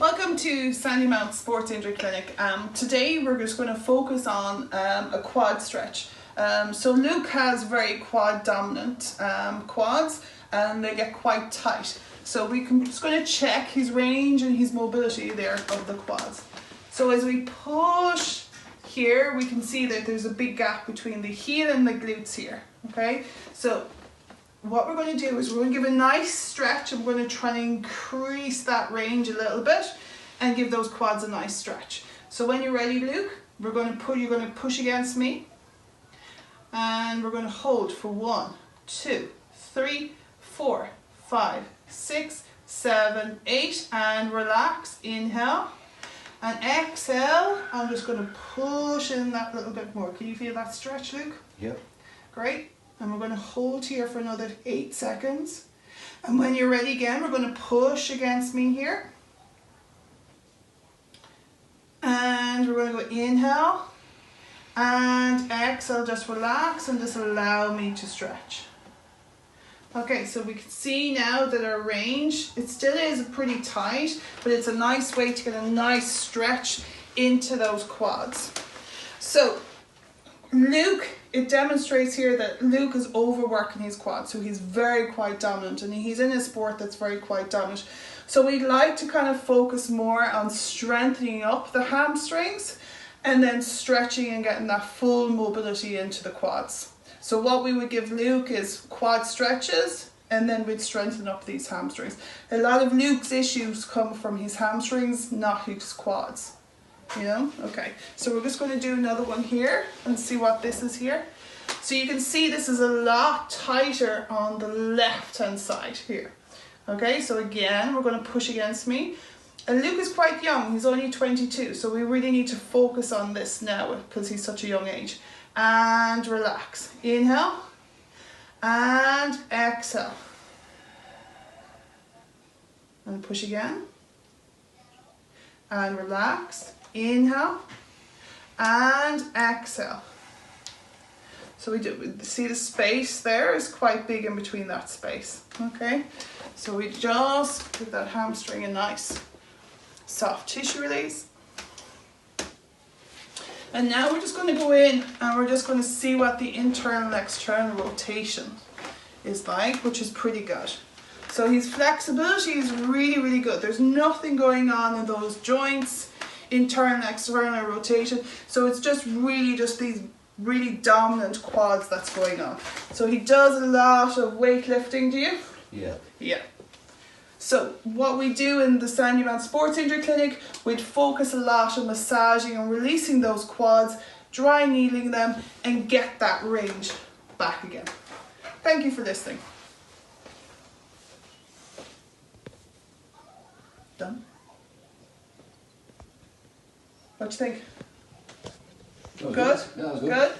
Welcome to Sandymount Sports Injury Clinic. Today we're just going to focus on a quad stretch. So Luke has very quad dominant quads and they get quite tight. So we're just going to check his range and his mobility there of the quads. So as we push here, we can see that there's a big gap between the heel and the glutes here. Okay, so what we're going to do is we're going to give a nice stretch and we're going to try and increase that range a little bit and give those quads a nice stretch. So when you're ready, Luke, you're going to push against me and we're going to hold for 1, 2, 3, 4, 5, 6, 7, 8 and relax. Inhale and exhale. I'm just going to push in that little bit more. Can you feel that stretch, Luke? Yep. Great. And we're going to hold here for another 8 seconds. And when you're ready again, we're going to push against me here. And we're going to go inhale and exhale. Just relax and just allow me to stretch. Okay, so we can see now that our range, it still is pretty tight, but it's a nice way to get a nice stretch into those quads. So Luke, it demonstrates here that Luke is overworking his quads, so he's very quite dominant and he's in a sport that's very quite dominant. So we'd like to kind of focus more on strengthening up the hamstrings and then stretching and getting that full mobility into the quads. So what we would give Luke is quad stretches and then we'd strengthen up these hamstrings. A lot of Luke's issues come from his hamstrings, not his quads. You know? Okay, so we're just going to do another one here and see what this is here. So you can see this is a lot tighter on the left hand side here. Okay, so again we're going to push against me. And Luke is quite young, he's only 22, so we really need to focus on this now because he's such a young age. And relax. Inhale and exhale. And push again. And relax. Inhale and exhale. So we see the space there is quite big in between that space. Okay, so we just give that hamstring a nice soft tissue release. And now we're just going to go in and we're just going to see what the internal and external rotation is like, which is pretty good. So his flexibility is really, really good. There's nothing going on in those joints, internal and external rotation. So it's just these really dominant quads that's going on. So he does a lot of weightlifting, do you? Yeah. Yeah. So what we do in the Sandymount Sports Injury Clinic, we'd focus a lot on massaging and releasing those quads, dry needling them and get that range back again. Thank you for listening. Done? What do you think? That was Good? Yeah, that was good. Good?